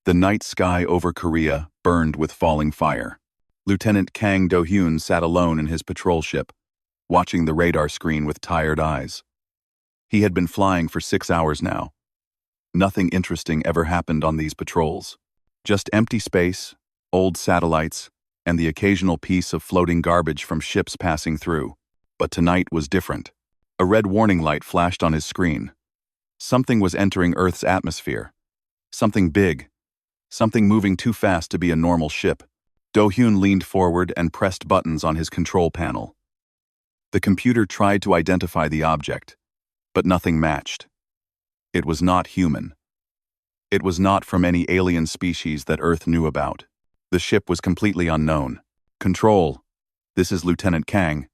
The night sky over Korea burned with falling fire. Lieutenant Kang Do-hyun sat alone in his patrol ship, watching the radar screen with tired eyes. He had been flying for 6 hours now. Nothing interesting ever happened on these patrols. Just empty space, old satellites, and the occasional piece of floating garbage from ships passing through. But tonight was different. A red warning light flashed on his screen. Something was entering Earth's atmosphere. Something big. Something moving too fast to be a normal ship. Do-hyun leaned forward and pressed buttons on his control panel. The computer tried to identify the object, but nothing matched. It was not human. It was not from any alien species that Earth knew about. The ship was completely unknown. "Control, this is Lieutenant Kang."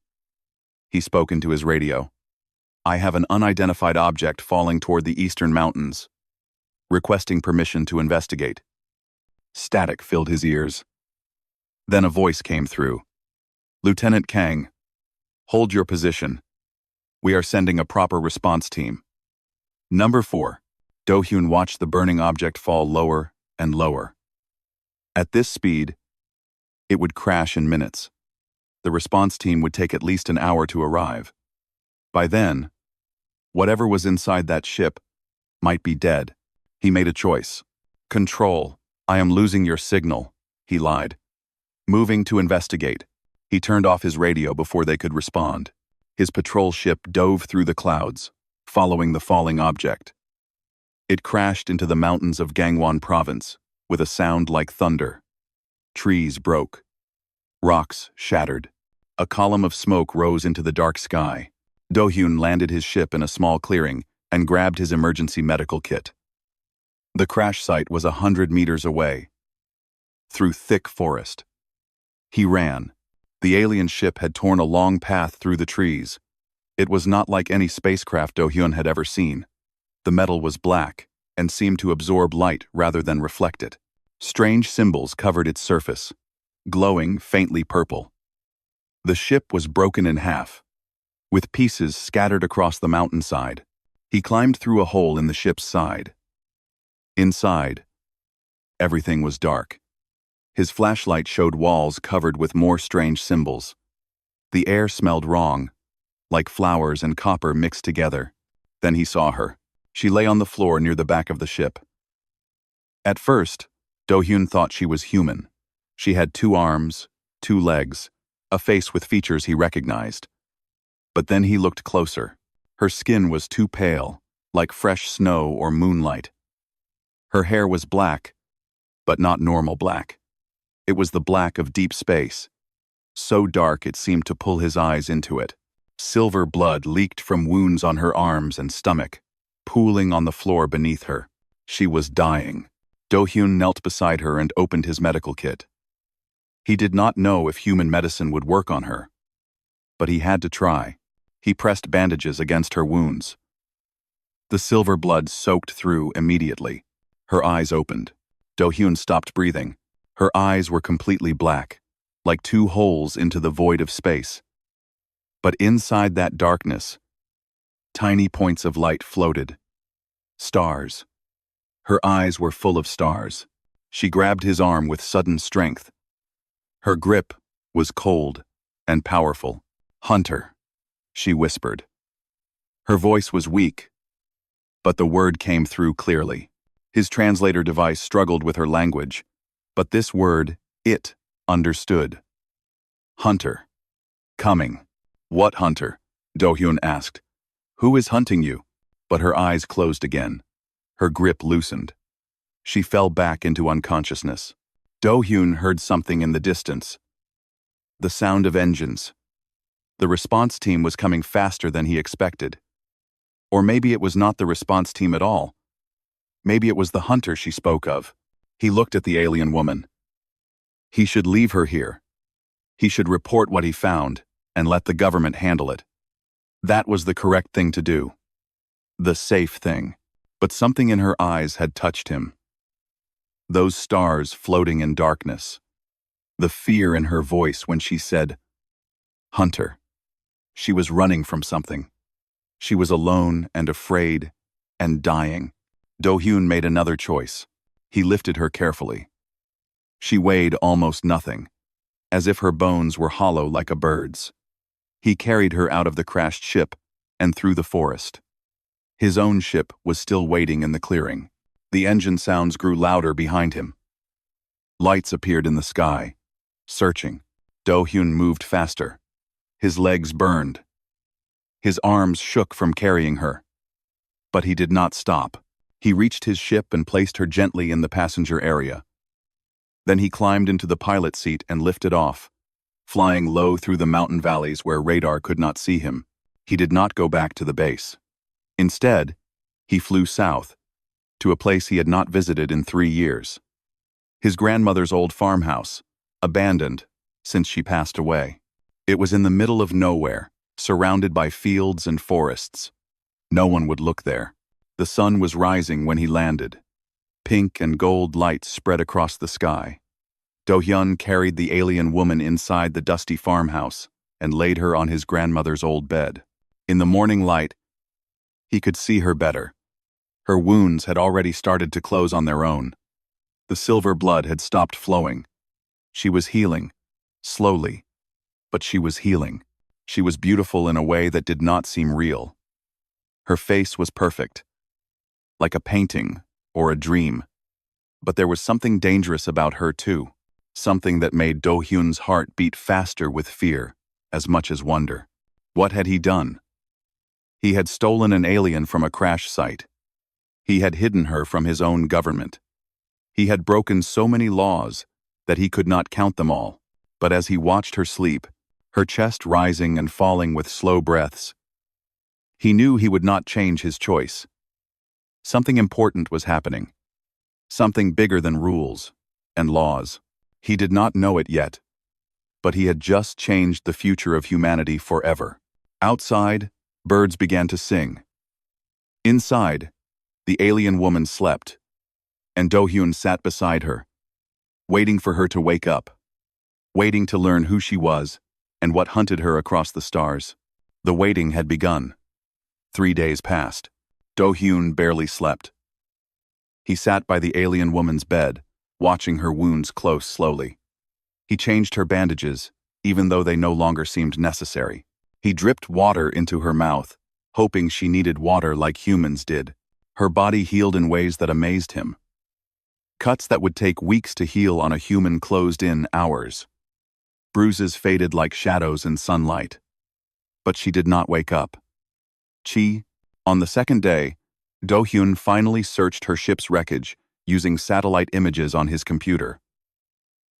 He spoke into his radio. "I have an unidentified object falling toward the eastern mountains. Requesting permission to investigate." Static filled his ears. Then a voice came through. "Lieutenant Kang, hold your position. We are sending a proper response team." Number 4. Do-hyun watched the burning object fall lower and lower. At this speed, it would crash in minutes. The response team would take at least an hour to arrive. By then, whatever was inside that ship might be dead. He made a choice. "Control, I am losing your signal," he lied. Moving to investigate, he turned off his radio before they could respond. His patrol ship dove through the clouds, following the falling object. It crashed into the mountains of Gangwon Province with a sound like thunder. Trees broke. Rocks shattered. A column of smoke rose into the dark sky. Do-hyun landed his ship in a small clearing and grabbed his emergency medical kit. The crash site was 100 meters away, through thick forest. He ran. The alien ship had torn a long path through the trees. It was not like any spacecraft Do-hyun had ever seen. The metal was black and seemed to absorb light rather than reflect it. Strange symbols covered its surface, glowing faintly purple. The ship was broken in half, with pieces scattered across the mountainside. He climbed through a hole in the ship's side. Inside, everything was dark. His flashlight showed walls covered with more strange symbols. The air smelled wrong, like flowers and copper mixed together. Then he saw her. She lay on the floor near the back of the ship. At first, Do-hyun thought she was human. She had 2 arms, 2 legs, a face with features he recognized. But then he looked closer. Her skin was too pale, like fresh snow or moonlight. Her hair was black, but not normal black. It was the black of deep space, so dark it seemed to pull his eyes into it. Silver blood leaked from wounds on her arms and stomach, pooling on the floor beneath her. She was dying. Do-hyun knelt beside her and opened his medical kit. He did not know if human medicine would work on her, but he had to try. He pressed bandages against her wounds. The silver blood soaked through immediately. Her eyes opened. Do-hyun stopped breathing. Her eyes were completely black, like 2 holes into the void of space. But inside that darkness, tiny points of light floated. Stars. Her eyes were full of stars. She grabbed his arm with sudden strength. Her grip was cold and powerful. "Hunter," she whispered. Her voice was weak, but the word came through clearly. His translator device struggled with her language, but this word, it, understood. "Hunter. Coming." "What hunter?" Do-hyun asked. "Who is hunting you?" But her eyes closed again. Her grip loosened. She fell back into unconsciousness. Do-hyun heard something in the distance. The sound of engines. The response team was coming faster than he expected. Or maybe it was not the response team at all. Maybe it was the hunter she spoke of. He looked at the alien woman. He should leave her here. He should report what he found and let the government handle it. That was the correct thing to do. The safe thing. But something in her eyes had touched him. Those stars floating in darkness. The fear in her voice when she said, "Hunter." She was running from something. She was alone and afraid and dying. Do-hyun made another choice. He lifted her carefully. She weighed almost nothing, as if her bones were hollow like a bird's. He carried her out of the crashed ship and through the forest. His own ship was still waiting in the clearing. The engine sounds grew louder behind him. Lights appeared in the sky, searching. Do-hyun moved faster. His legs burned. His arms shook from carrying her. But he did not stop. He reached his ship and placed her gently in the passenger area. Then he climbed into the pilot seat and lifted off, flying low through the mountain valleys where radar could not see him. He did not go back to the base. Instead, he flew south, to a place he had not visited in 3 years. His grandmother's old farmhouse, abandoned since she passed away. It was in the middle of nowhere, surrounded by fields and forests. No one would look there. The sun was rising when he landed. Pink and gold lights spread across the sky. Do-hyun carried the alien woman inside the dusty farmhouse and laid her on his grandmother's old bed. In the morning light, he could see her better. Her wounds had already started to close on their own. The silver blood had stopped flowing. She was healing, slowly, but she was healing. She was beautiful in a way that did not seem real. Her face was perfect, like a painting or a dream. But there was something dangerous about her too, something that made Do-hyun's heart beat faster with fear, as much as wonder. What had he done? He had stolen an alien from a crash site. He had hidden her from his own government. He had broken so many laws that he could not count them all. But as he watched her sleep, her chest rising and falling with slow breaths, he knew he would not change his choice. Something important was happening. Something bigger than rules and laws. He did not know it yet, but he had just changed the future of humanity forever. Outside, birds began to sing. Inside, the alien woman slept, and Do-hyun sat beside her, waiting for her to wake up, waiting to learn who she was and what hunted her across the stars. The waiting had begun. 3 days passed. Do-hyun barely slept. He sat by the alien woman's bed, watching her wounds close slowly. He changed her bandages, even though they no longer seemed necessary. He dripped water into her mouth, hoping she needed water like humans did. Her body healed in ways that amazed him. Cuts that would take weeks to heal on a human closed in hours. Bruises faded like shadows in sunlight. But she did not wake up. On the second day, Do-hyun finally searched her ship's wreckage using satellite images on his computer.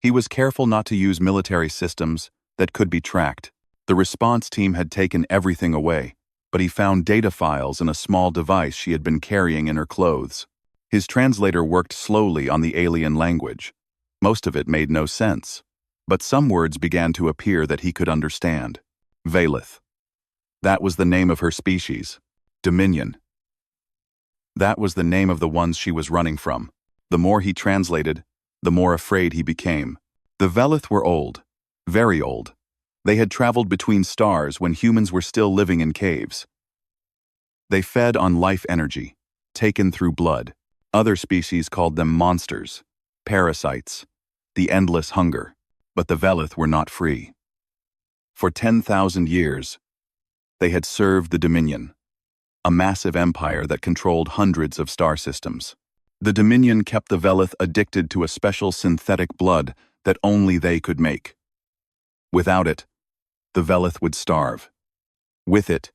He was careful not to use military systems that could be tracked. The response team had taken everything away, but he found data files in a small device she had been carrying in her clothes. His translator worked slowly on the alien language. Most of it made no sense, but some words began to appear that he could understand. Valith. That was the name of her species. Dominion. That was the name of the ones she was running from. The more he translated, the more afraid he became. The Velith were old, very old. They had traveled between stars when humans were still living in caves. They fed on life energy, taken through blood. Other species called them monsters, parasites, the endless hunger. But the Velith were not free. For 10,000 years, they had served the Dominion, a massive empire that controlled hundreds of star systems. The Dominion kept the Velith addicted to a special synthetic blood that only they could make. Without it, the Velith would starve. With it,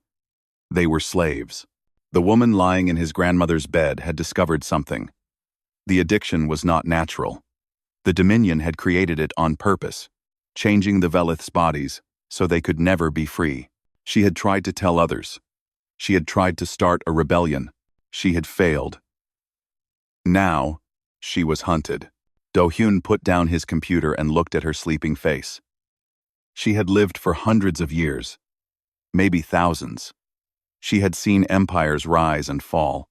they were slaves. The woman lying in his grandmother's bed had discovered something. The addiction was not natural. The Dominion had created it on purpose, changing the Velith's bodies so they could never be free. She had tried to tell others. She had tried to start a rebellion. She had failed. Now, she was hunted. Do-hyun put down his computer and looked at her sleeping face. She had lived for hundreds of years, maybe thousands. She had seen empires rise and fall.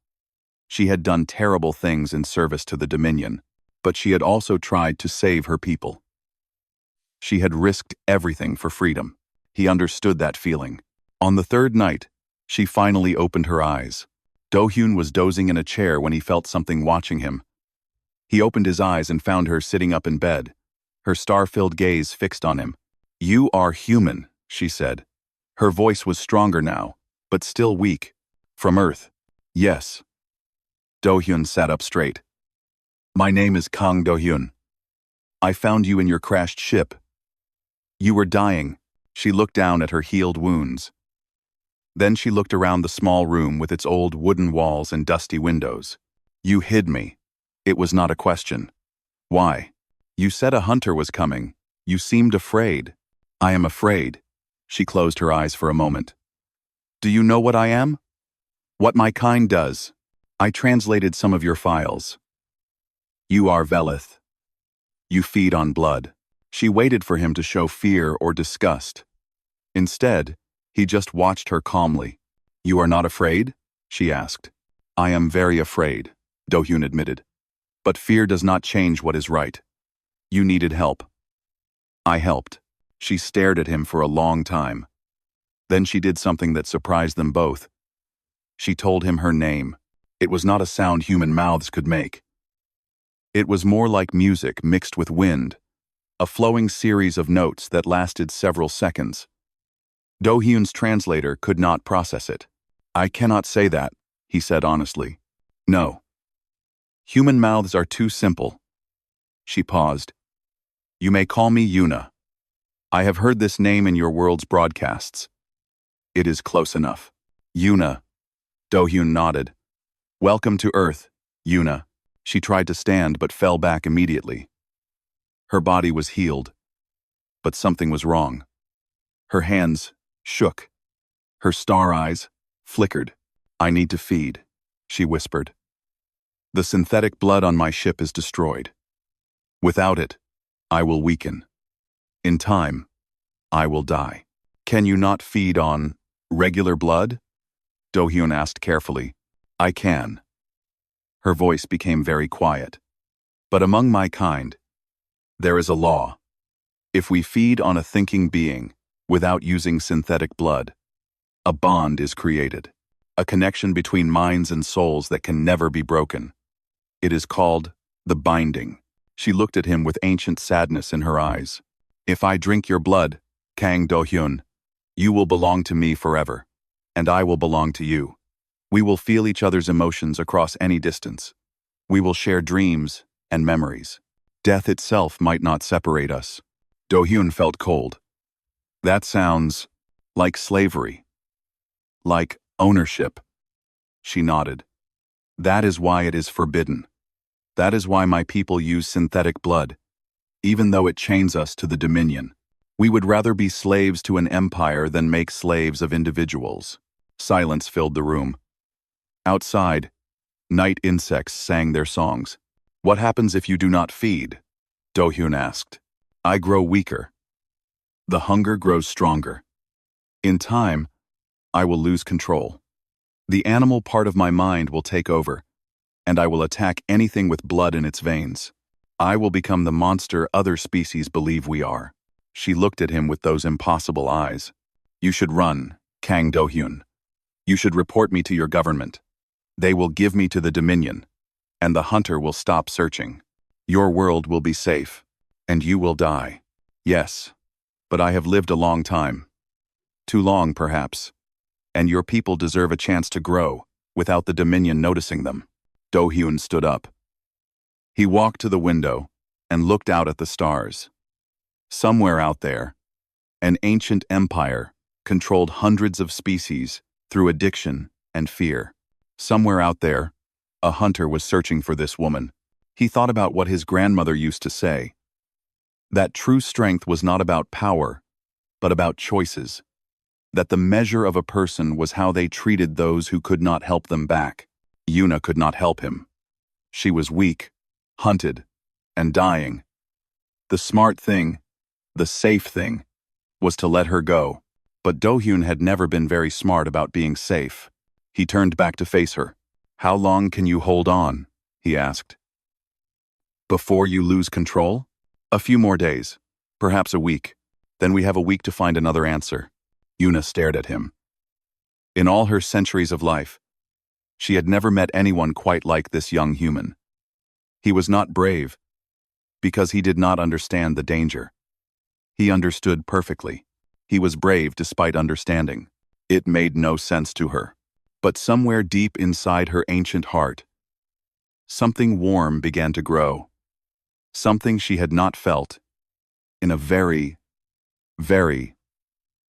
She had done terrible things in service to the Dominion, but she had also tried to save her people. She had risked everything for freedom. He understood that feeling. On the third night, she finally opened her eyes. Do-hyun was dozing in a chair when he felt something watching him. He opened his eyes and found her sitting up in bed, her star-filled gaze fixed on him. "You are human," she said. Her voice was stronger now, but still weak. "From Earth." "Yes." Do-hyun sat up straight. "My name is Kang Do-hyun. I found you in your crashed ship. You were dying." She looked down at her healed wounds. Then she looked around the small room with its old wooden walls and dusty windows. "You hid me." It was not a question. "Why?" "You said a hunter was coming. You seemed afraid." "I am afraid." She closed her eyes for a moment. "Do you know what I am?" "What my kind does. I translated some of your files. You are Velith. You feed on blood." She waited for him to show fear or disgust. Instead, he just watched her calmly. "You are not afraid?" she asked. "I am very afraid," Do-hyun admitted. "But fear does not change what is right. You needed help." "I helped." She stared at him for a long time. Then she did something that surprised them both. She told him her name. It was not a sound human mouths could make. It was more like music mixed with wind, a flowing series of notes that lasted several seconds. Do-hyun's translator could not process it. "I cannot say that," he said honestly. "No. Human mouths are too simple." She paused. "You may call me Yuna. I have heard this name in your world's broadcasts. It is close enough." "Yuna." Do-hyun nodded. "Welcome to Earth, Yuna." She tried to stand but fell back immediately. Her body was healed, but something was wrong. Her hands shook. Her star eyes flickered. "I need to feed," she whispered. "The synthetic blood on my ship is destroyed. Without it, I will weaken. In time, I will die." "Can you not feed on regular blood?" Do-hyun asked carefully. "I can." Her voice became very quiet. "But among my kind, there is a law. If we feed on a thinking being without using synthetic blood, a bond is created, a connection between minds and souls that can never be broken. It is called the binding." She looked at him with ancient sadness in her eyes. "If I drink your blood, Kang Do-hyun, you will belong to me forever, and I will belong to you. We will feel each other's emotions across any distance. We will share dreams and memories. Death itself might not separate us." Do-hyun felt cold. "That sounds like slavery. Like ownership." She nodded. "That is why it is forbidden. That is why my people use synthetic blood, even though it chains us to the Dominion. We would rather be slaves to an empire than make slaves of individuals." Silence filled the room. Outside, night insects sang their songs. "What happens if you do not feed?" Do-hyun asked. "I grow weaker. The hunger grows stronger. In time, I will lose control. The animal part of my mind will take over, and I will attack anything with blood in its veins. I will become the monster other species believe we are." She looked at him with those impossible eyes. "You should run, Kang Do-hyun. You should report me to your government. They will give me to the Dominion, and the hunter will stop searching. Your world will be safe, and you will die. Yes, but I have lived a long time. Too long, perhaps. And your people deserve a chance to grow, without the Dominion noticing them." Do-hyun stood up. He walked to the window and looked out at the stars. Somewhere out there, an ancient empire controlled hundreds of species through addiction and fear. Somewhere out there, a hunter was searching for this woman. He thought about what his grandmother used to say. That true strength was not about power, but about choices. That the measure of a person was how they treated those who could not help them back. Yuna could not help him. She was weak, hunted, and dying. The smart thing, the safe thing, was to let her go. But Do-hyun had never been very smart about being safe. He turned back to face her. "How long can you hold on?" he asked. "Before you lose control?" "A few more days, perhaps a week. Then we have a week to find another answer." Yuna stared at him. In all her centuries of life, she had never met anyone quite like this young human. He was not brave, because he did not understand the danger. He understood perfectly. He was brave despite understanding. It made no sense to her. But somewhere deep inside her ancient heart, something warm began to grow. Something she had not felt in a very, very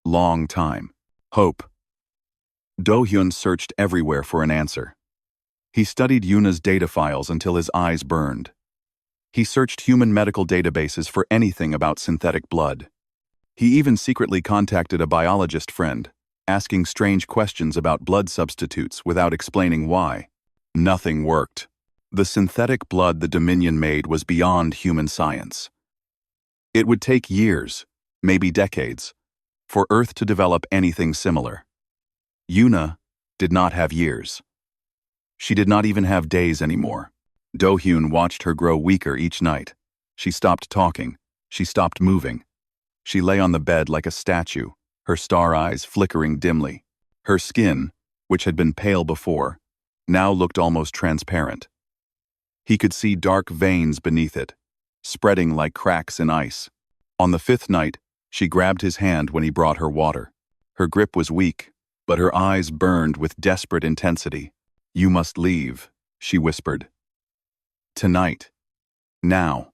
long time. Hope. Do-hyun searched everywhere for an answer. He studied Yuna's data files until his eyes burned. He searched human medical databases for anything about synthetic blood. He even secretly contacted a biologist friend, asking strange questions about blood substitutes without explaining why. Nothing worked. The synthetic blood the Dominion made was beyond human science. It would take years, maybe decades, for Earth to develop anything similar. Yuna did not have years. She did not even have days anymore. Do-hyun watched her grow weaker each night. She stopped talking. She stopped moving. She lay on the bed like a statue, her star eyes flickering dimly. Her skin, which had been pale before, now looked almost transparent. He could see dark veins beneath it, spreading like cracks in ice. On the fifth night, she grabbed his hand when he brought her water. Her grip was weak, but her eyes burned with desperate intensity. "You must leave," she whispered. "Tonight. Now.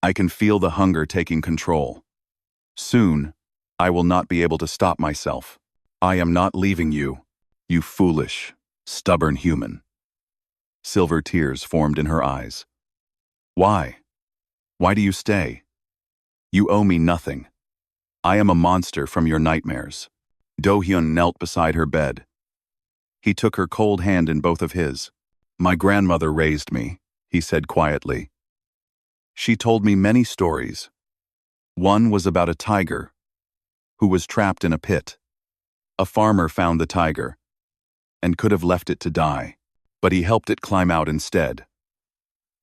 I can feel the hunger taking control. Soon, I will not be able to stop myself. I am not leaving you, you foolish, stubborn human." Silver tears formed in her eyes. "Why? Why do you stay? You owe me nothing. I am a monster from your nightmares." Do-hyun knelt beside her bed. He took her cold hand in both of his. "My grandmother raised me," he said quietly. "She told me many stories. One was about a tiger who was trapped in a pit. A farmer found the tiger and could have left it to die, but he helped it climb out instead.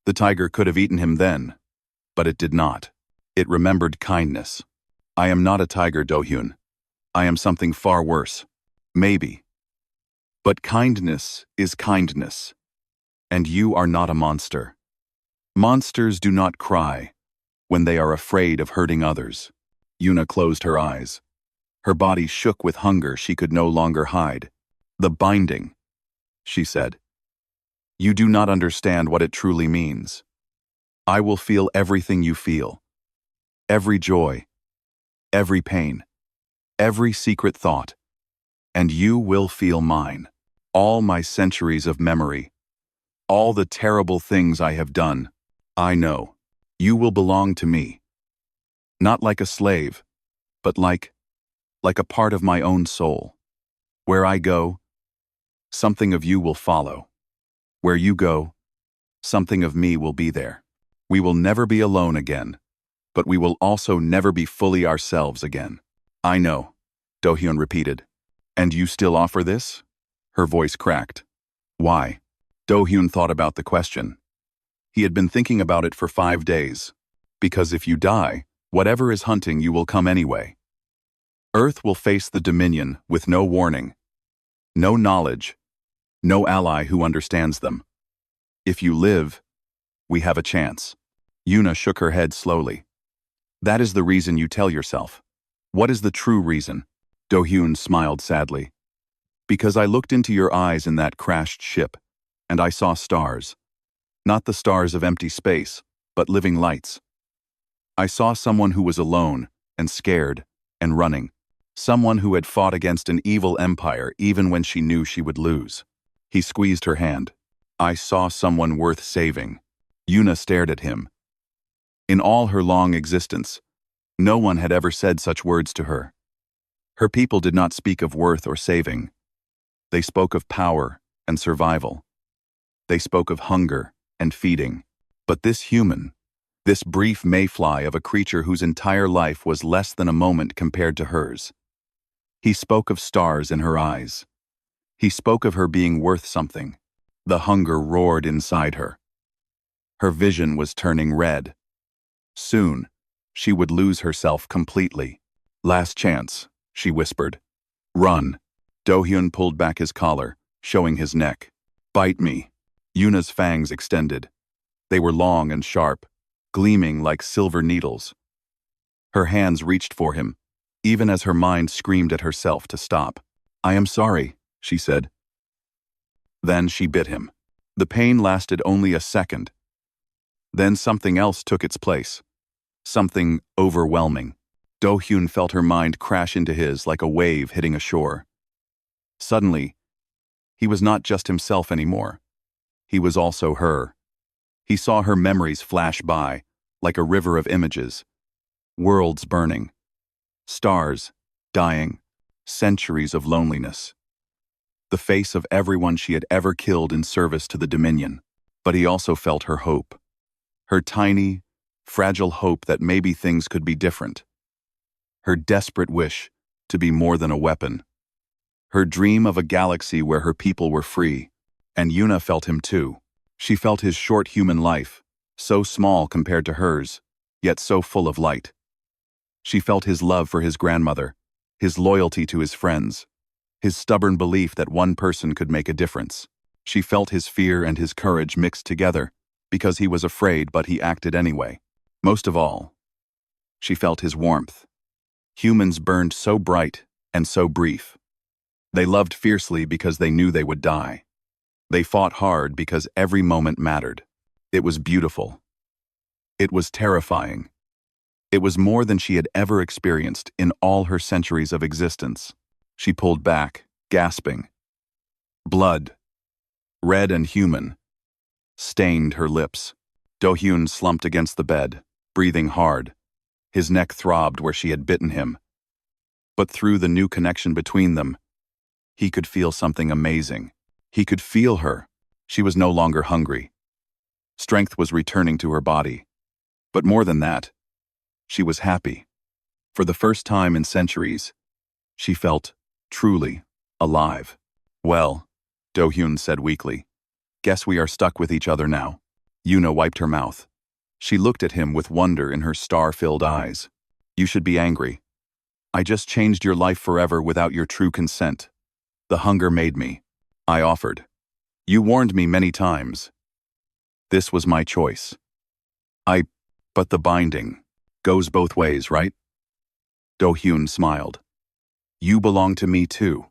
The tiger could have eaten him then, but it did not. It remembered kindness. I am not a tiger, Do-hyun. I am something far worse. Maybe. But kindness is kindness. And you are not a monster. Monsters do not cry when they are afraid of hurting others." Yuna closed her eyes. Her body shook with hunger she could no longer hide. "The binding," she said. "You do not understand what it truly means. I will feel everything you feel. Every joy, every pain, every secret thought. And you will feel mine. All my centuries of memory. All the terrible things I have done. I know. You will belong to me. Not like a slave, but like a part of my own soul. Where I go, something of you will follow. Where you go, something of me will be there. We will never be alone again, but we will also never be fully ourselves again." "I know," Do-hyun repeated. "And you still offer this?" Her voice cracked. "Why?" Do-hyun thought about the question. He had been thinking about it for 5 days. "Because if you die, whatever is hunting you will come anyway. Earth will face the Dominion with no warning, no knowledge, no ally who understands them. If you live, we have a chance." Yuna shook her head slowly. "That is the reason you tell yourself. What is the true reason?" Do-hyun smiled sadly. "Because I looked into your eyes in that crashed ship, and I saw stars. Not the stars of empty space, but living lights. I saw someone who was alone, and scared, and running. Someone who had fought against an evil empire even when she knew she would lose." He squeezed her hand. "I saw someone worth saving." Yuna stared at him. In all her long existence, no one had ever said such words to her. Her people did not speak of worth or saving. They spoke of power and survival. They spoke of hunger and feeding. But this human, this brief mayfly of a creature whose entire life was less than a moment compared to hers. He spoke of stars in her eyes. He spoke of her being worth something. The hunger roared inside her. Her vision was turning red. Soon, she would lose herself completely. "Last chance," she whispered. "Run." Do-hyun pulled back his collar, showing his neck. "Bite me." Yuna's fangs extended. They were long and sharp, gleaming like silver needles. Her hands reached for him, even as her mind screamed at herself to stop. "I am sorry," she said. Then she bit him. The pain lasted only a second. Then something else took its place. Something overwhelming. Do-hyun felt her mind crash into his like a wave hitting a shore. Suddenly, he was not just himself anymore. He was also her. He saw her memories flash by, like a river of images. Worlds burning. Stars dying. Centuries of loneliness. The face of everyone she had ever killed in service to the Dominion. But he also felt her hope. Her tiny, fragile hope that maybe things could be different. Her desperate wish to be more than a weapon. Her dream of a galaxy where her people were free. And Yuna felt him too. She felt his short human life, so small compared to hers, yet so full of light. She felt his love for his grandmother, his loyalty to his friends, his stubborn belief that one person could make a difference. She felt his fear and his courage mixed together, because he was afraid but he acted anyway. Most of all, she felt his warmth. Humans burned so bright and so brief. They loved fiercely because they knew they would die. They fought hard because every moment mattered. It was beautiful. It was terrifying. It was more than she had ever experienced in all her centuries of existence. She pulled back, gasping. Blood, red and human, stained her lips. Do-hyun slumped against the bed, breathing hard. His neck throbbed where she had bitten him. But through the new connection between them, he could feel something amazing. He could feel her. She was no longer hungry. Strength was returning to her body. But more than that, she was happy. For the first time in centuries, she felt truly alive. "Well," Do-hyun said weakly, "guess we are stuck with each other now." Yuna wiped her mouth. She looked at him with wonder in her star-filled eyes. "You should be angry. I just changed your life forever without your true consent. The hunger made me. I offered. You warned me many times. This was my choice. But the binding goes both ways, right?" Do-hyun smiled. "You belong to me too.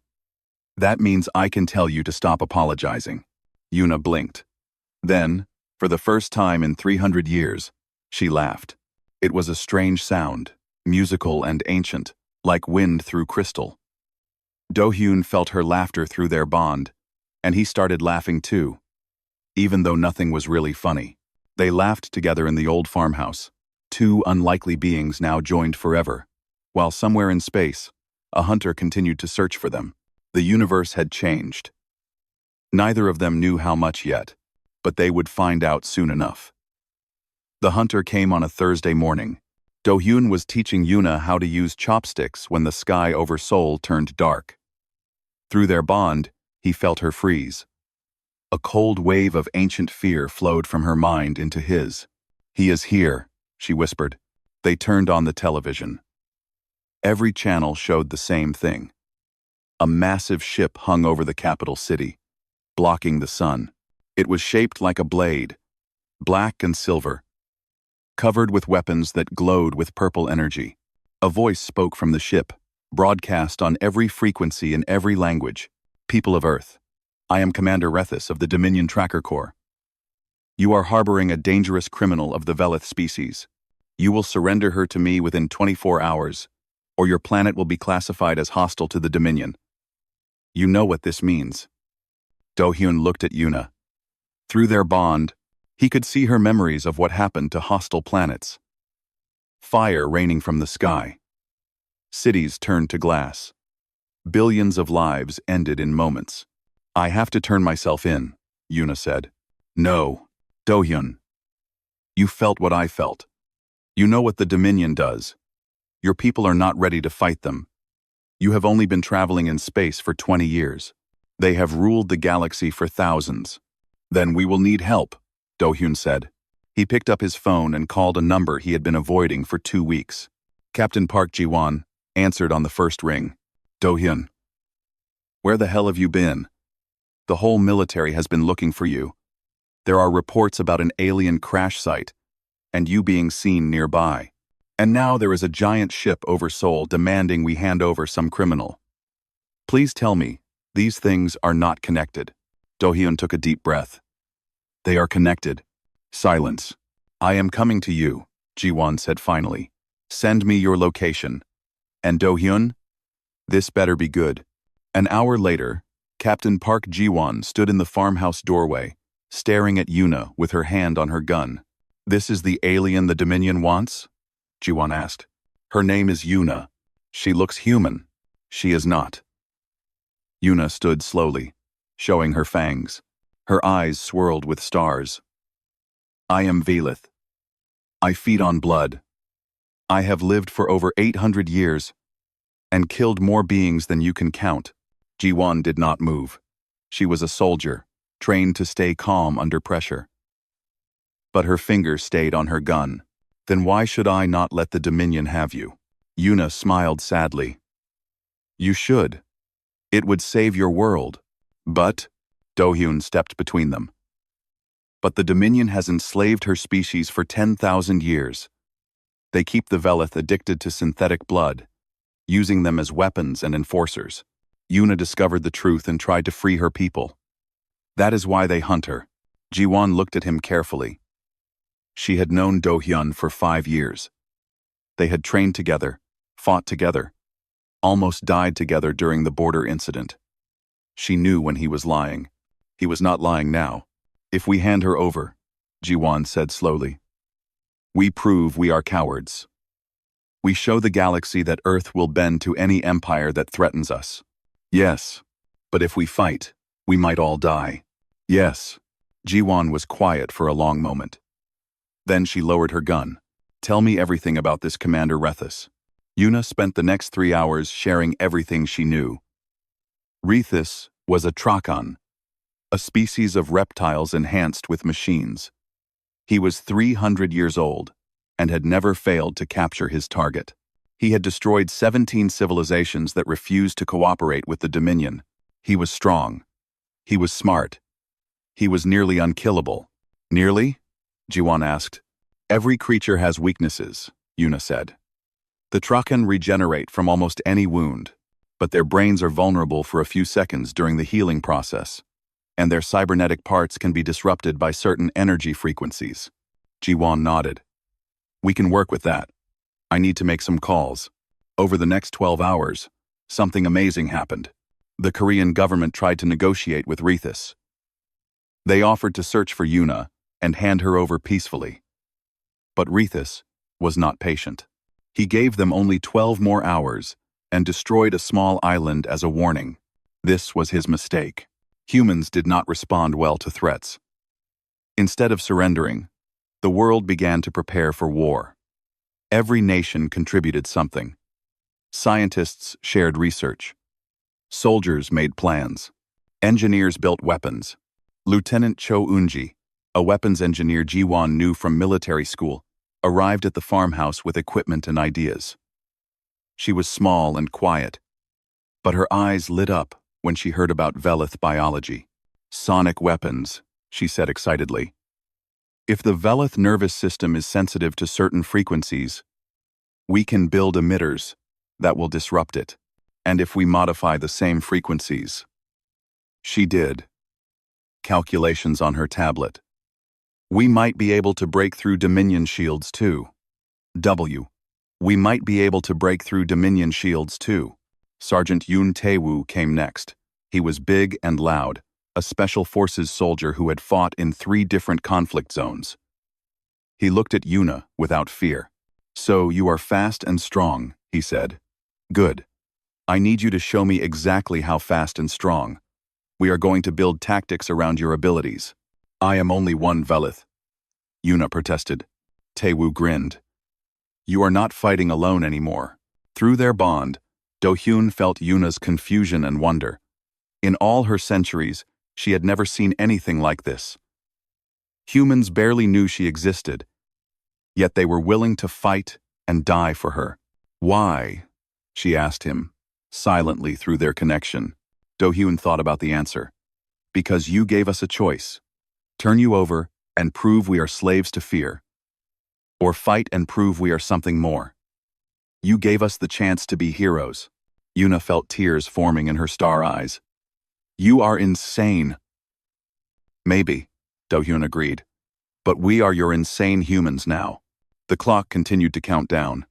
That means I can tell you to stop apologizing." Yuna blinked. Then, for the first time in 300 years, she laughed. It was a strange sound, musical and ancient, like wind through crystal. Do-hyun felt her laughter through their bond, and he started laughing too, even though nothing was really funny. They laughed together in the old farmhouse, two unlikely beings now joined forever, while somewhere in space, a hunter continued to search for them. The universe had changed. Neither of them knew how much yet, but they would find out soon enough. The hunter came on a Thursday morning. Do-hyun was teaching Yuna how to use chopsticks when the sky over Seoul turned dark. Through their bond, he felt her freeze. A cold wave of ancient fear flowed from her mind into his. "He is here," she whispered. They turned on the television. Every channel showed the same thing. A massive ship hung over the capital city, blocking the sun. It was shaped like a blade, black and silver, covered with weapons that glowed with purple energy. A voice spoke from the ship, broadcast on every frequency in every language. "People of Earth, I am Commander Rethus of the Dominion Tracker Corps. You are harboring a dangerous criminal of the Velith species. You will surrender her to me within 24 hours, or your planet will be classified as hostile to the Dominion. You know what this means." Do-hyun looked at Yuna. Through their bond, he could see her memories of what happened to hostile planets. Fire raining from the sky. Cities turned to glass. Billions of lives ended in moments. "I have to turn myself in," Yuna said. "No, Do-hyun. You felt what I felt. You know what the Dominion does. Your people are not ready to fight them. You have only been traveling in space for 20 years. They have ruled the galaxy for thousands. Then we will need help," Do-hyun said. He picked up his phone and called a number he had been avoiding for 2 weeks. Captain Park Ji-won answered on the first ring. "Do-hyun. Where the hell have you been? The whole military has been looking for you. There are reports about an alien crash site, and you being seen nearby. And now there is a giant ship over Seoul demanding we hand over some criminal. Please tell me, these things are not connected. Do-hyun took a deep breath. They are connected. Silence. I am coming to you, Ji-won said finally. Send me your location. And Do-hyun? This better be good. An hour later, Captain Park Ji-won stood in the farmhouse doorway, staring at Yuna with her hand on her gun. This is the alien the Dominion wants? Ji-won asked. Her name is Yuna. She looks human. She is not. Yuna stood slowly, showing her fangs. Her eyes swirled with stars. I am Velith. I feed on blood. I have lived for over 800 years and killed more beings than you can count. Ji-won did not move. She was a soldier, trained to stay calm under pressure. But her finger stayed on her gun. Then why should I not let the Dominion have you? Yuna smiled sadly. You should. It would save your world. But, Do-hyun stepped between them. But the Dominion has enslaved her species for 10,000 years. They keep the Velith addicted to synthetic blood, using them as weapons and enforcers. Yuna discovered the truth and tried to free her people. That is why they hunt her. Ji-won looked at him carefully. She had known Do-hyun for 5 years. They had trained together, fought together, almost died together during the border incident. She knew when he was lying. He was not lying now. If we hand her over, Ji-won said slowly, we prove we are cowards. We show the galaxy that Earth will bend to any empire that threatens us. Yes, but if we fight, we might all die. Yes. Ji-won was quiet for a long moment. Then she lowered her gun. Tell me everything about this Commander Rethus. Yuna spent the next 3 hours sharing everything she knew. Rethus was a Trakan, a species of reptiles enhanced with machines. He was 300 years old and had never failed to capture his target. He had destroyed 17 civilizations that refused to cooperate with the Dominion. He was strong. He was smart. He was nearly unkillable. Nearly? Ji-won asked. Every creature has weaknesses, Yuna said. The Trakan regenerate from almost any wound, but their brains are vulnerable for a few seconds during the healing process, and their cybernetic parts can be disrupted by certain energy frequencies. Ji-won nodded. We can work with that. I need to make some calls. Over the next 12 hours, something amazing happened. The Korean government tried to negotiate with Rethus. They offered to search for Yuna and hand her over peacefully. But Rethus was not patient. He gave them only 12 more hours and destroyed a small island as a warning. This was his mistake. Humans did not respond well to threats. Instead of surrendering, the world began to prepare for war. Every nation contributed something. Scientists shared research. Soldiers made plans. Engineers built weapons. Lieutenant Cho Eun-ji, a weapons engineer Ji-won knew from military school, arrived at the farmhouse with equipment and ideas. She was small and quiet, but her eyes lit up when she heard about Velith biology. Sonic weapons, she said excitedly. If the Velith nervous system is sensitive to certain frequencies, we can build emitters that will disrupt it. And if we modify the same frequencies. She did. Calculations on her tablet. We might be able to break through Dominion shields too. We might be able to break through Dominion shields too. Sergeant Yoon Tae-woo came next. He was big and loud, a special forces soldier who had fought in 3 different conflict zones. He looked at Yuna without fear. So you are fast and strong, he said. Good. I need you to show me exactly how fast and strong. We are going to build tactics around your abilities. I am only one Velith. Yuna protested. Tae-woo grinned. You are not fighting alone anymore. Through their bond, Do-hyun felt Yuna's confusion and wonder. In all her centuries, she had never seen anything like this. Humans barely knew she existed, yet they were willing to fight and die for her. Why? She asked him, silently through their connection. Do-hyun thought about the answer. Because you gave us a choice. Turn you over and prove we are slaves to fear. Or fight and prove we are something more. You gave us the chance to be heroes. Yuna felt tears forming in her star eyes. You are insane. Maybe, Do-hyun agreed. But we are your insane humans now. The clock continued to count down.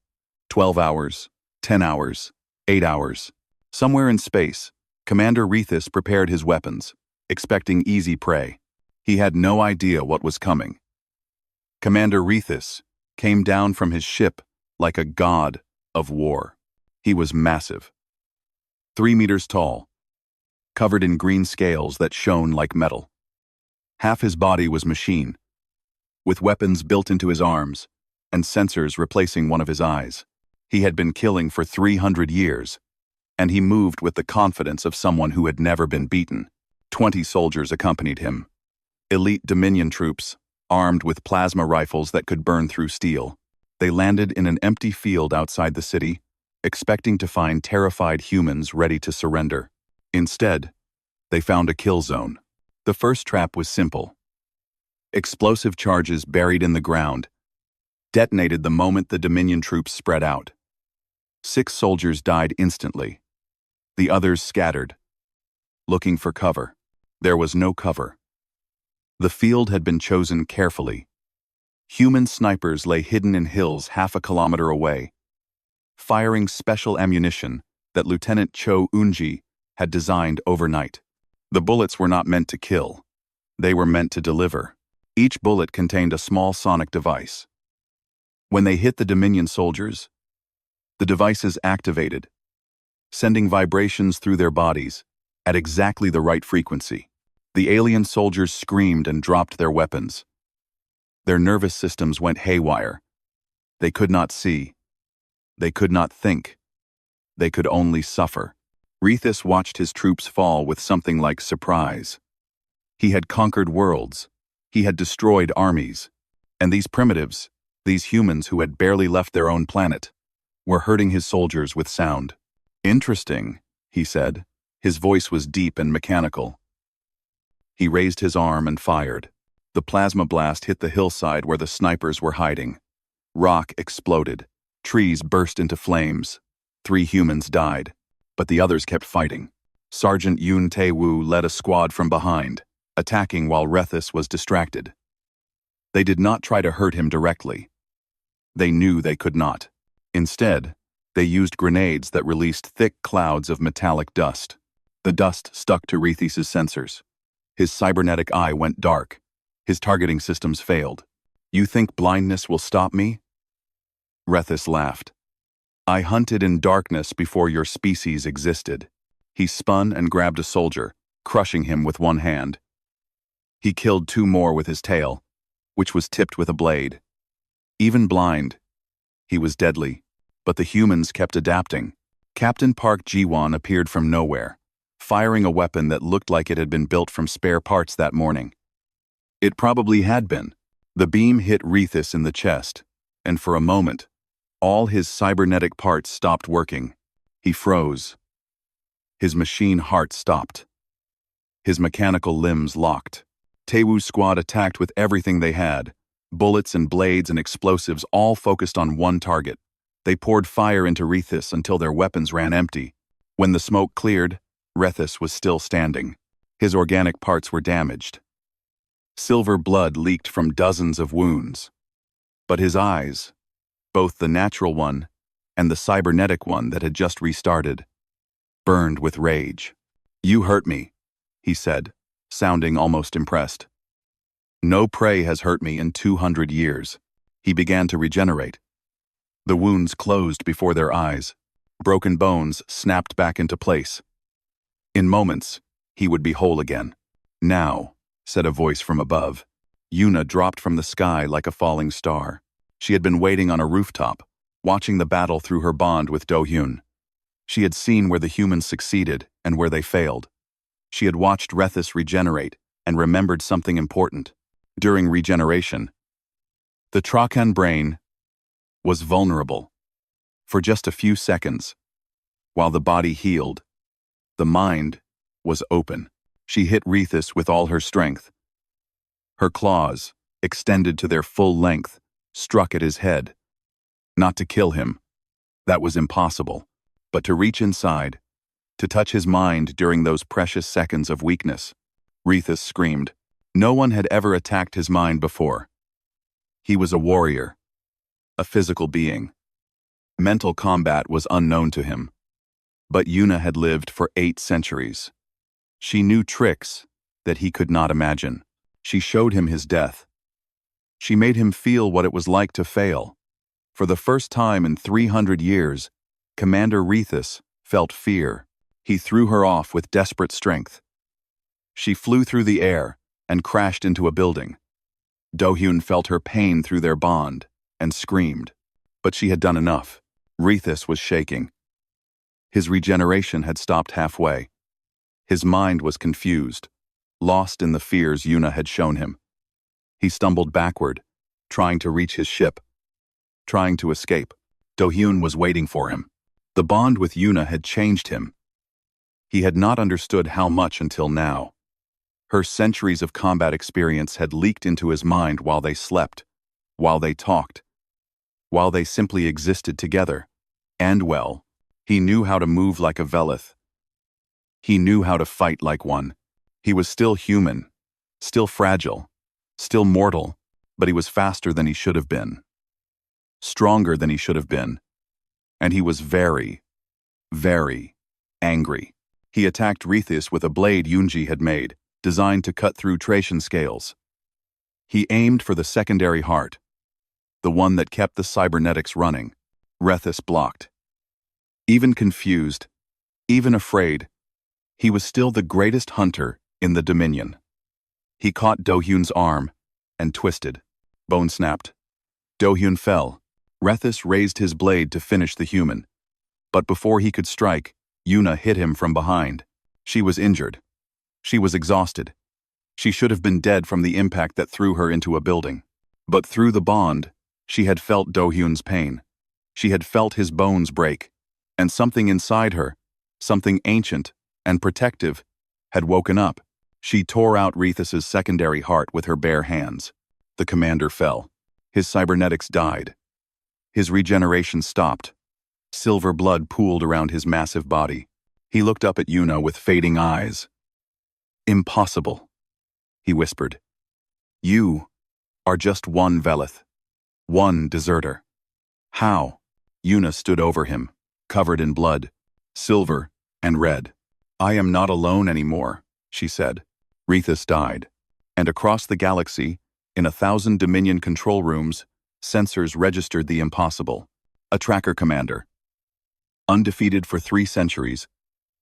12 hours, 10 hours, 8 hours. Somewhere in space, Commander Rethus prepared his weapons, expecting easy prey. He had no idea what was coming. Commander Rethus came down from his ship like a god of war. He was massive. 3 meters tall, covered in green scales that shone like metal. Half his body was machine, with weapons built into his arms and sensors replacing one of his eyes. He had been killing for 300 years, and he moved with the confidence of someone who had never been beaten. 20 soldiers accompanied him. Elite Dominion troops, armed with plasma rifles that could burn through steel. They landed in an empty field outside the city, expecting to find terrified humans ready to surrender. Instead, they found a kill zone. The first trap was simple. Explosive charges buried in the ground detonated the moment the Dominion troops spread out. 6 soldiers died instantly. The others scattered, looking for cover. There was no cover. The field had been chosen carefully. Human snipers lay hidden in hills half a kilometer away, firing special ammunition that Lieutenant Cho Eun-ji had designed overnight. The bullets were not meant to kill. They were meant to deliver. Each bullet contained a small sonic device. When they hit the Dominion soldiers, the devices activated, sending vibrations through their bodies at exactly the right frequency. The alien soldiers screamed and dropped their weapons. Their nervous systems went haywire. They could not see. They could not think. They could only suffer. Rethus watched his troops fall with something like surprise. He had conquered worlds. He had destroyed armies. And these primitives, these humans who had barely left their own planet, were hurting his soldiers with sound. Interesting, he said. His voice was deep and mechanical. He raised his arm and fired. The plasma blast hit the hillside where the snipers were hiding. Rock exploded. Trees burst into flames. 3 humans died, but the others kept fighting. Sergeant Yoon Tae-woo led a squad from behind, attacking while Rethus was distracted. They did not try to hurt him directly. They knew they could not. Instead, they used grenades that released thick clouds of metallic dust. The dust stuck to Rethus's sensors. His cybernetic eye went dark. His targeting systems failed. You think blindness will stop me? Rethus laughed. I hunted in darkness before your species existed. He spun and grabbed a soldier, crushing him with one hand. He killed 2 more with his tail, which was tipped with a blade. Even blind, he was deadly, but the humans kept adapting. Captain Park Ji-won appeared from nowhere, firing a weapon that looked like it had been built from spare parts that morning. It probably had been. The beam hit Rethus in the chest, and for a moment, all his cybernetic parts stopped working. He froze. His machine heart stopped. His mechanical limbs locked. Tae-woo's squad attacked with everything they had. Bullets and blades and explosives all focused on one target. They poured fire into Rethus until their weapons ran empty. When the smoke cleared, Rethus was still standing. His organic parts were damaged. Silver blood leaked from dozens of wounds. But his eyes, both the natural one and the cybernetic one that had just restarted, burned with rage. You hurt me, he said, sounding almost impressed. No prey has hurt me in 200 years. He began to regenerate. The wounds closed before their eyes. Broken bones snapped back into place. In moments, he would be whole again. Now, said a voice from above. Yuna dropped from the sky like a falling star. She had been waiting on a rooftop, watching the battle through her bond with Do-hyun. She had seen where the humans succeeded and where they failed. She had watched Rethus regenerate and remembered something important. During regeneration, the Trakan brain was vulnerable. For just a few seconds, while the body healed, the mind was open. She hit Rethus with all her strength. Her claws, extended to their full length, struck at his head. Not to kill him. That was impossible. But to reach inside, to touch his mind during those precious seconds of weakness. Rethus screamed. No one had ever attacked his mind before. He was a warrior, a physical being. Mental combat was unknown to him. But Yuna had lived for 8 centuries. She knew tricks that he could not imagine. She showed him his death. She made him feel what it was like to fail. For the first time in 300 years, Commander Rethus felt fear. He threw her off with desperate strength. She flew through the air and crashed into a building. Do-hyun felt her pain through their bond and screamed. But she had done enough. Rethus was shaking. His regeneration had stopped halfway. His mind was confused, lost in the fears Yuna had shown him. He stumbled backward, trying to reach his ship, trying to escape. Do-hyun was waiting for him. The bond with Yuna had changed him. He had not understood how much until now. Her centuries of combat experience had leaked into his mind while they slept, while they talked, while they simply existed together. And well, he knew how to move like a Velith. He knew how to fight like one. He was still human, still fragile, still mortal, but he was faster than he should have been, stronger than he should have been, and he was very, very angry. He attacked Rethus with a blade Yunji had made, designed to cut through Tracian scales. He aimed for the secondary heart, the one that kept the cybernetics running. Rethus blocked. Even confused, even afraid, he was still the greatest hunter in the Dominion. He caught Do-hyun's arm and twisted. Bone snapped. Do-hyun fell. Rethus raised his blade to finish the human. But before he could strike, Yuna hit him from behind. She was injured. She was exhausted. She should have been dead from the impact that threw her into a building. But through the bond, she had felt Do-hyun's pain. She had felt his bones break. And something inside her, something ancient and protective, had woken up. She tore out Rethus's secondary heart with her bare hands. The commander fell. His cybernetics died. His regeneration stopped. Silver blood pooled around his massive body. He looked up at Yuna with fading eyes. Impossible, he whispered. You are just one Velith, one deserter. How? Yuna stood over him, covered in blood, silver and red. I am not alone anymore, she said. Rethus died, and across the galaxy, in 1,000 Dominion control rooms, sensors registered the impossible. A tracker commander, undefeated for 3 centuries,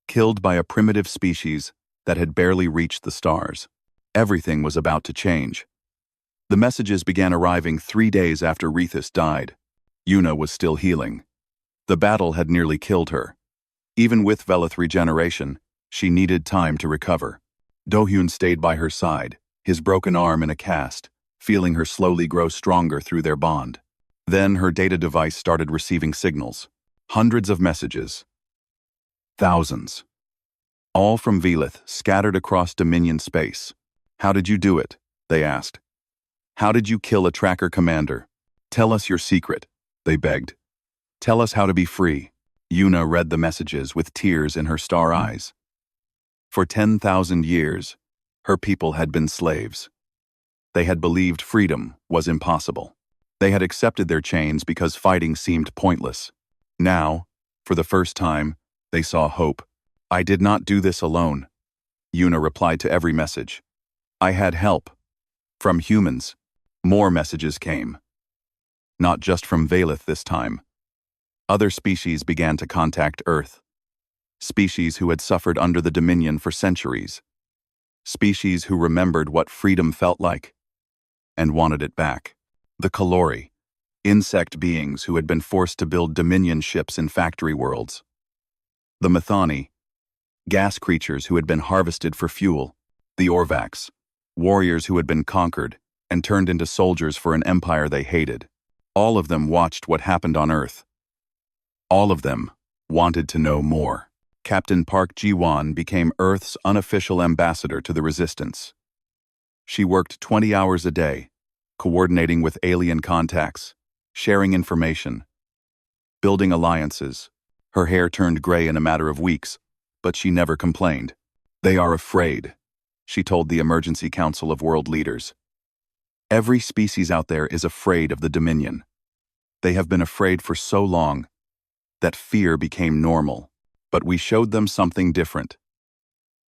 killed by a primitive species that had barely reached the stars. Everything was about to change. The messages began arriving 3 days after Rethus died. Yuna was still healing. The battle had nearly killed her. Even with Velith regeneration, she needed time to recover. Do-hyun stayed by her side, his broken arm in a cast, feeling her slowly grow stronger through their bond. Then her data device started receiving signals. Hundreds of messages. Thousands. All from Velith, scattered across Dominion space. How did you do it? They asked. How did you kill a tracker commander? Tell us your secret, they begged. Tell us how to be free. Yuna read the messages with tears in her star eyes. For 10,000 years, her people had been slaves. They had believed freedom was impossible. They had accepted their chains because fighting seemed pointless. Now, for the first time, they saw hope. I did not do this alone, Yuna replied to every message. I had help. From humans. More messages came. Not just from Velith this time. Other species began to contact Earth. Species who had suffered under the Dominion for centuries. Species who remembered what freedom felt like and wanted it back. The Kalori, insect beings who had been forced to build Dominion ships in factory worlds. The Methani, gas creatures who had been harvested for fuel. The Orvax, warriors who had been conquered and turned into soldiers for an empire they hated. All of them watched what happened on Earth. All of them wanted to know more. Captain Park Ji-won became Earth's unofficial ambassador to the Resistance. She worked 20 hours a day, coordinating with alien contacts, sharing information, building alliances. Her hair turned gray in a matter of weeks, but she never complained. "They are afraid," she told the Emergency Council of World Leaders. "Every species out there is afraid of the Dominion. They have been afraid for so long that fear became normal. But we showed them something different.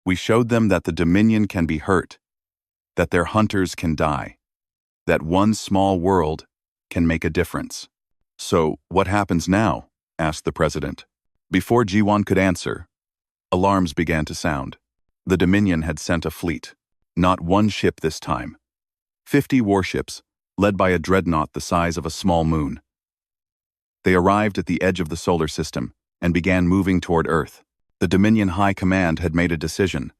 We showed them that the Dominion can be hurt, that their hunters can die, that one small world can make a difference." "So, what happens now?" asked the president. Before Jiwon could answer, alarms began to sound. The Dominion had sent a fleet. Not one ship this time. 50 warships, led by a dreadnought the size of a small moon. They arrived at the edge of the solar system and began moving toward Earth. The Dominion High Command had made a decision.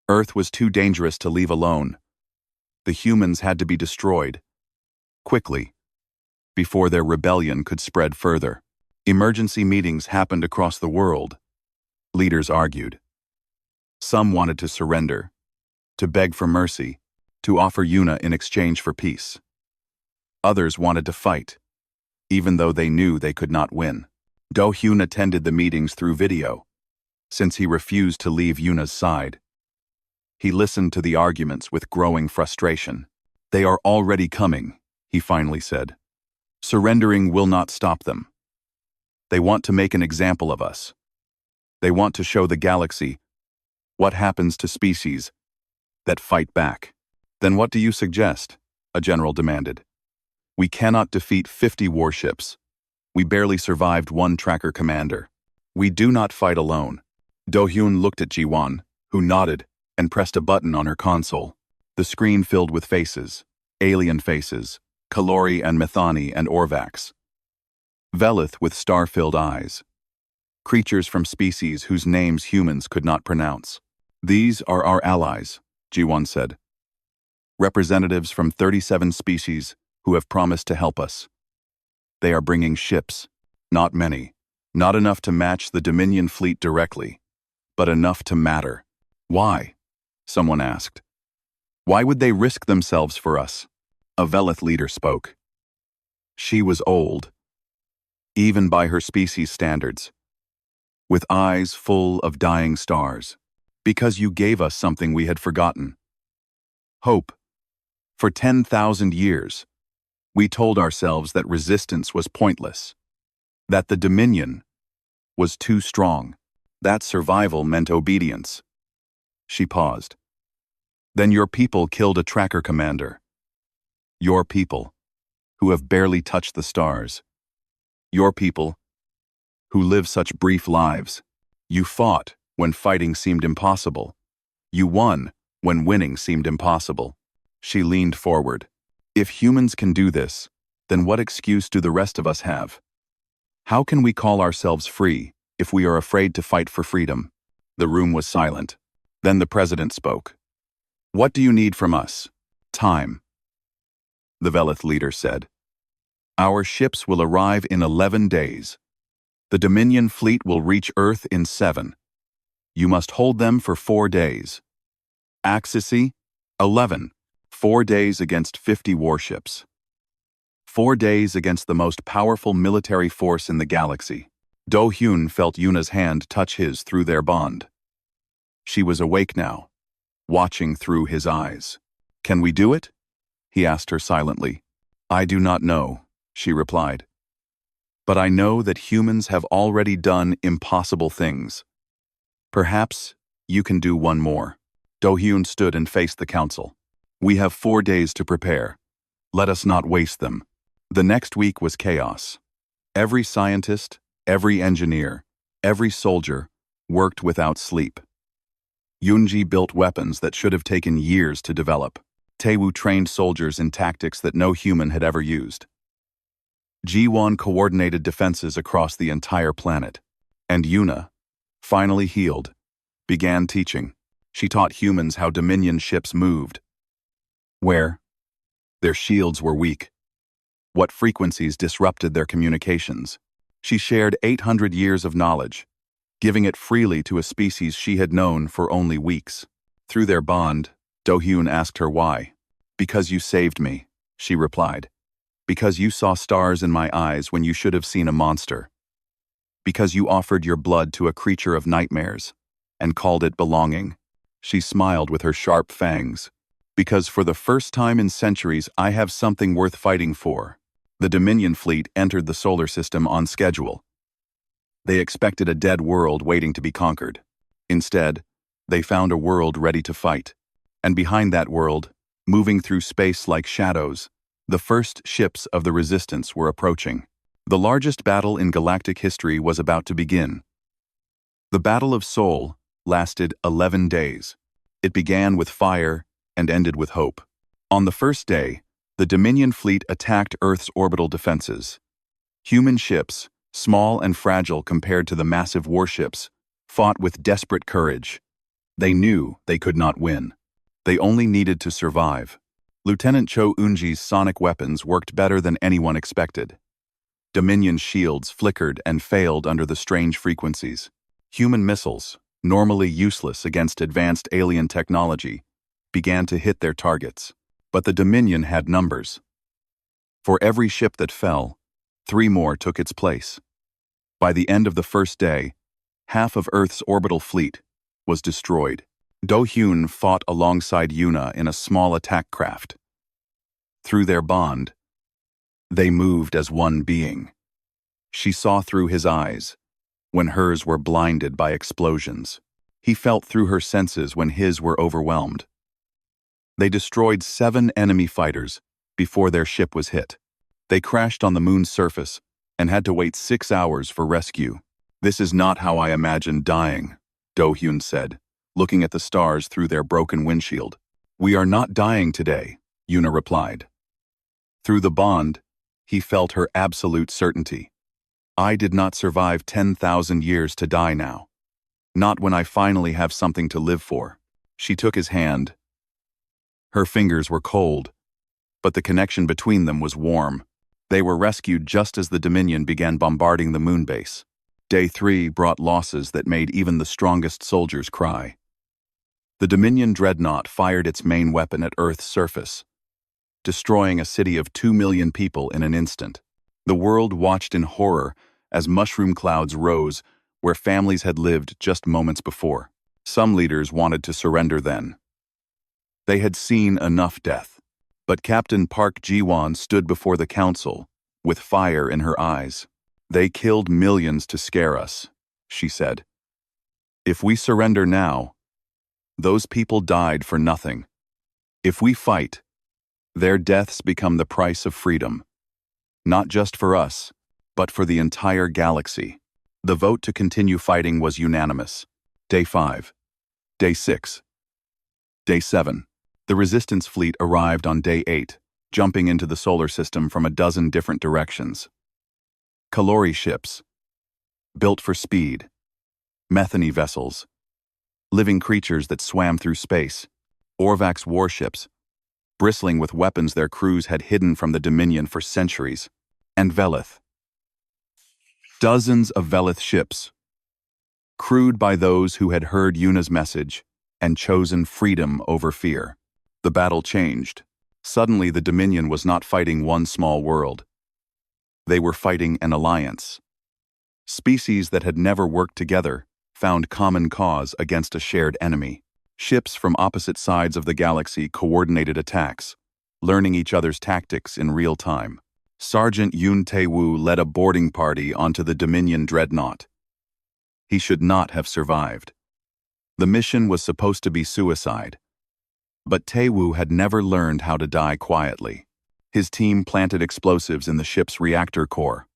Earth was too dangerous to leave alone. The humans had to be destroyed, quickly, before their rebellion could spread further. Emergency meetings happened across the world. Leaders argued. Some wanted to surrender, to beg for mercy, to offer Yuna in exchange for peace. Others wanted to fight, even though they knew they could not win. Do-hyun attended the meetings through video, since he refused to leave Yuna's side. He listened to the arguments with growing frustration. "They are already coming," he finally said. "Surrendering will not stop them. They want to make an example of us. They want to show the galaxy what happens to species that fight back." "Then what do you suggest?" a general demanded. "We cannot defeat 50 warships. We barely survived one tracker commander. We do not fight alone." Do-hyun looked at Jiwon, who nodded and pressed a button on her console. The screen filled with faces, alien faces, Kalori and Methani and Orvax. Velith with star-filled eyes. Creatures from species whose names humans could not pronounce. "These are our allies," Jiwon said. "Representatives from 37 species who have promised to help us. They are bringing ships, not many, not enough to match the Dominion fleet directly, but enough to matter." "Why?" someone asked. "Why would they risk themselves for us?" A Velith leader spoke. She was old, even by her species standards, with eyes full of dying stars. "Because you gave us something we had forgotten. Hope. For 10,000 years, we told ourselves that resistance was pointless, that the Dominion was too strong, that survival meant obedience." She paused. "Then your people killed a tracker commander. Your people, who have barely touched the stars. Your people, who live such brief lives. You fought when fighting seemed impossible. You won when winning seemed impossible." She leaned forward. "If humans can do this, then what excuse do the rest of us have? How can we call ourselves free if we are afraid to fight for freedom?" The room was silent. Then the president spoke. "What do you need from us?" "Time," the Velith leader said. "Our ships will arrive in 11 days. The Dominion fleet will reach Earth in 7. You must hold them for 4 days. Axis 11. 4 days against 50 warships. 4 days against the most powerful military force in the galaxy." Do-hyun felt Yuna's hand touch his through their bond. She was awake now, watching through his eyes. "Can we do it?" he asked her silently. "I do not know," she replied. "But I know that humans have already done impossible things. Perhaps you can do one more." Do-hyun stood and faced the council. "We have 4 days to prepare. Let us not waste them." The next week was chaos. Every scientist, every engineer, every soldier worked without sleep. Yoonji built weapons that should have taken years to develop. Taewoo trained soldiers in tactics that no human had ever used. Jiwon coordinated defenses across the entire planet. And Yuna, finally healed, began teaching. She taught humans how Dominion ships moved. Where their shields were weak. What frequencies disrupted their communications. She shared 800 years of knowledge, giving it freely to a species she had known for only weeks. Through their bond, Do-hyun asked her why. "Because you saved me," she replied. "Because you saw stars in my eyes when you should have seen a monster. Because you offered your blood to a creature of nightmares and called it belonging." She smiled with her sharp fangs. "Because for the first time in centuries I have something worth fighting for." The Dominion fleet entered the solar system on schedule. They expected a dead world waiting to be conquered. Instead, they found a world ready to fight. And behind that world, moving through space like shadows, the first ships of the Resistance were approaching. The largest battle in galactic history was about to begin. The Battle of Seoul lasted 11 days. It began with fire and ended with hope. On the first day, the Dominion fleet attacked Earth's orbital defenses. Human ships, small and fragile compared to the massive warships, fought with desperate courage. They knew they could not win. They only needed to survive. Lieutenant Cho Eun-ji's sonic weapons worked better than anyone expected. Dominion's shields flickered and failed under the strange frequencies. Human missiles, normally useless against advanced alien technology, began to hit their targets. But the Dominion had numbers. For every ship that fell, 3 more took its place. By the end of the first day, half of Earth's orbital fleet was destroyed. Do-hyun fought alongside Yuna in a small attack craft. Through their bond, they moved as one being. She saw through his eyes when hers were blinded by explosions. He felt through her senses when his were overwhelmed. They destroyed 7 enemy fighters before their ship was hit. They crashed on the moon's surface and had to wait 6 hours for rescue. "This is not how I imagined dying," Do-hyun said, looking at the stars through their broken windshield. "We are not dying today," Yuna replied. Through the bond, he felt her absolute certainty. "I did not survive 10,000 years to die now. Not when I finally have something to live for." She took his hand. Her fingers were cold, but the connection between them was warm. They were rescued just as the Dominion began bombarding the moon base. Day 3 brought losses that made even the strongest soldiers cry. The Dominion dreadnought fired its main weapon at Earth's surface, destroying a city of 2 million people in an instant. The world watched in horror as mushroom clouds rose where families had lived just moments before. Some leaders wanted to surrender then. They had seen enough death. But Captain Park Ji-won stood before the council, with fire in her eyes. "They killed millions to scare us," she said. "If we surrender now, those people died for nothing. If we fight, their deaths become the price of freedom. Not just for us, but for the entire galaxy." The vote to continue fighting was unanimous. Day 5. Day 6. Day 7. The Resistance fleet arrived on Day 8, jumping into the solar system from a dozen different directions. Kalori ships, built for speed. Methany vessels, living creatures that swam through space. Orvax warships, bristling with weapons their crews had hidden from the Dominion for centuries. And Velith. Dozens of Velith ships, crewed by those who had heard Yuna's message and chosen freedom over fear. The battle changed. Suddenly, the Dominion was not fighting one small world. They were fighting an alliance. Species that had never worked together found common cause against a shared enemy. Ships from opposite sides of the galaxy coordinated attacks, learning each other's tactics in real time. Sergeant Yoon Tae-woo led a boarding party onto the Dominion dreadnought. He should not have survived. The mission was supposed to be suicide. But Tae-woo had never learned how to die quietly. His team planted explosives in the ship's reactor core.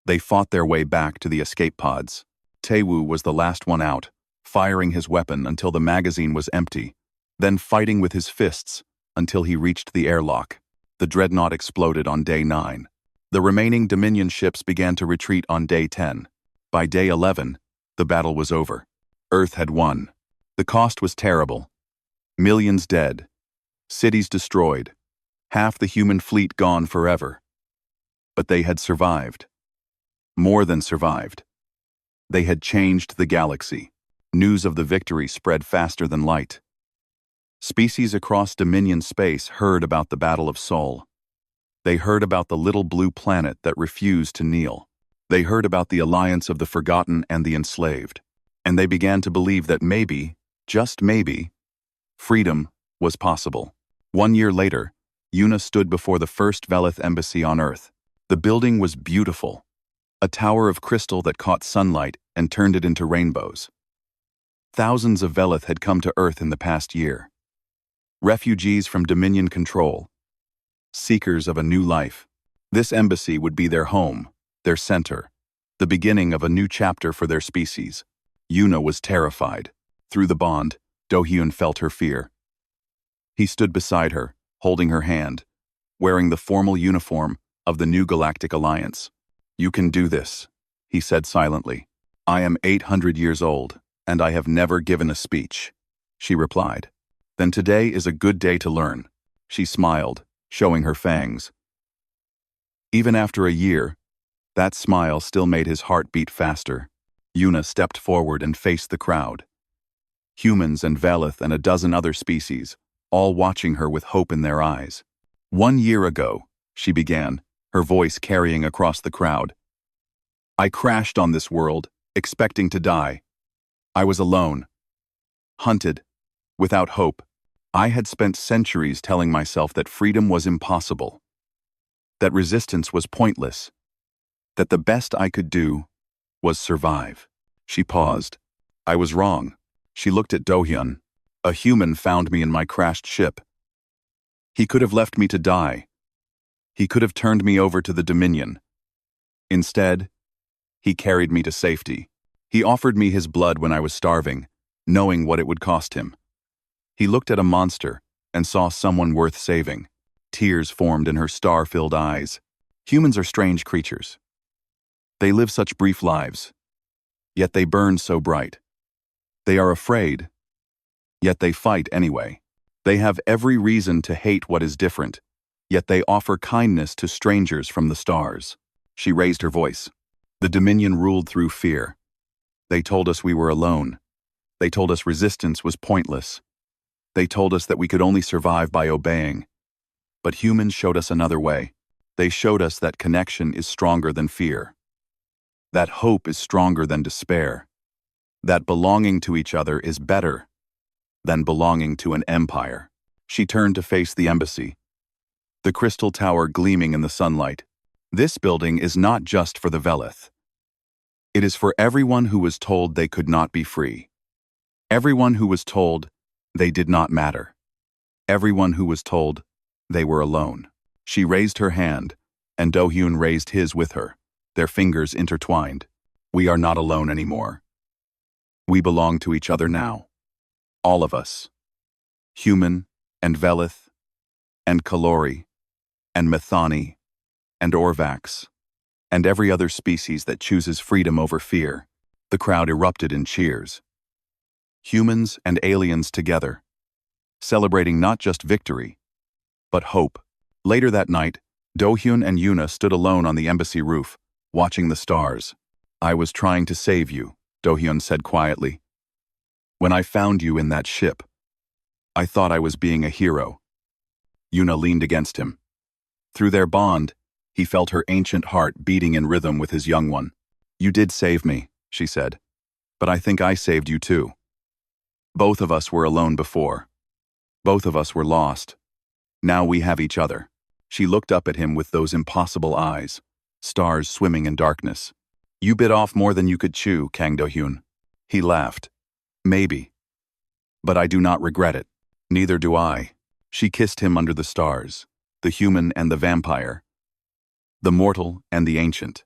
They fought their way back to the escape pods. Tae-woo was the last one out, firing his weapon until the magazine was empty, then fighting with his fists until he reached the airlock. The dreadnought exploded on Day 9. The remaining Dominion ships began to retreat on Day 10. By Day 11, the battle was over. Earth had won. The cost was terrible. Millions dead, cities destroyed, half the human fleet gone forever. But they had survived. More than survived. They had changed the galaxy. News of the victory spread faster than light. Species across Dominion space heard about the Battle of Sol. They heard about the little blue planet that refused to kneel. They heard about the alliance of the forgotten and the enslaved. And they began to believe that maybe, just maybe, freedom was possible. 1 year later, Una stood before the first Velith embassy on Earth. The building was beautiful, a tower of crystal that caught sunlight and turned it into rainbows. Thousands of Velith had come to Earth in the past year. Refugees from Dominion control, seekers of a new life. This embassy would be their home, their center, the beginning of a new chapter for their species. Una was terrified. Through the bond, Do-hyun felt her fear. He stood beside her, holding her hand, wearing the formal uniform of the new Galactic Alliance. "You can do this," he said silently. "I am 800 years old, and I have never given a speech," she replied. "Then today is a good day to learn." She smiled, showing her fangs. Even after a year, that smile still made his heart beat faster. Una stepped forward and faced the crowd. Humans and Velith and a dozen other species, all watching her with hope in their eyes. "1 year ago," she began, her voice carrying across the crowd, "I crashed on this world, expecting to die. I was alone, hunted, without hope. I had spent centuries telling myself that freedom was impossible, that resistance was pointless, that the best I could do was survive." She paused. "I was wrong." She looked at Do-hyun. "A human found me in my crashed ship. He could have left me to die. He could have turned me over to the Dominion. Instead, he carried me to safety. He offered me his blood when I was starving, knowing what it would cost him. He looked at a monster and saw someone worth saving. Tears formed in her star-filled eyes. Humans are strange creatures. They live such brief lives, yet they burn so bright. They are afraid, yet they fight anyway. They have every reason to hate what is different, yet they offer kindness to strangers from the stars." She raised her voice. "The Dominion ruled through fear. They told us we were alone. They told us resistance was pointless. They told us that we could only survive by obeying. But humans showed us another way. They showed us that connection is stronger than fear, that hope is stronger than despair, that belonging to each other is better than belonging to an empire." She turned to face the embassy, the crystal tower gleaming in the sunlight. "This building is not just for the Velith. It is for everyone who was told they could not be free. Everyone who was told they did not matter. Everyone who was told they were alone." She raised her hand, and Do-hyun raised his with her, their fingers intertwined. "We are not alone anymore. We belong to each other now. All of us. Human, and Velith, and Kalori, and Methani, and Orvax, and every other species that chooses freedom over fear." The crowd erupted in cheers. Humans and aliens together, celebrating not just victory, but hope. Later that night, Do-hyun and Una stood alone on the embassy roof, watching the stars. "I was trying to save you," Do-hyun said quietly. "When I found you in that ship, I thought I was being a hero." Una leaned against him. Through their bond, he felt her ancient heart beating in rhythm with his young one. "You did save me," she said, "but I think I saved you too. Both of us were alone before. Both of us were lost. Now we have each other." She looked up at him with those impossible eyes, stars swimming in darkness. "You bit off more than you could chew, Kang Do-hyun." He laughed. "Maybe. But I do not regret it." "Neither do I." She kissed him under the stars, the human and the vampire, the mortal and the ancient,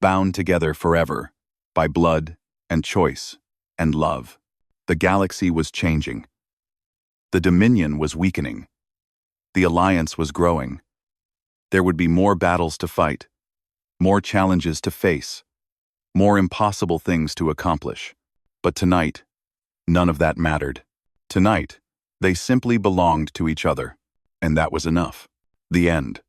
bound together forever by blood and choice and love. The galaxy was changing. The Dominion was weakening. The Alliance was growing. There would be more battles to fight, more challenges to face, more impossible things to accomplish. But tonight, none of that mattered. Tonight, they simply belonged to each other, and that was enough. The end.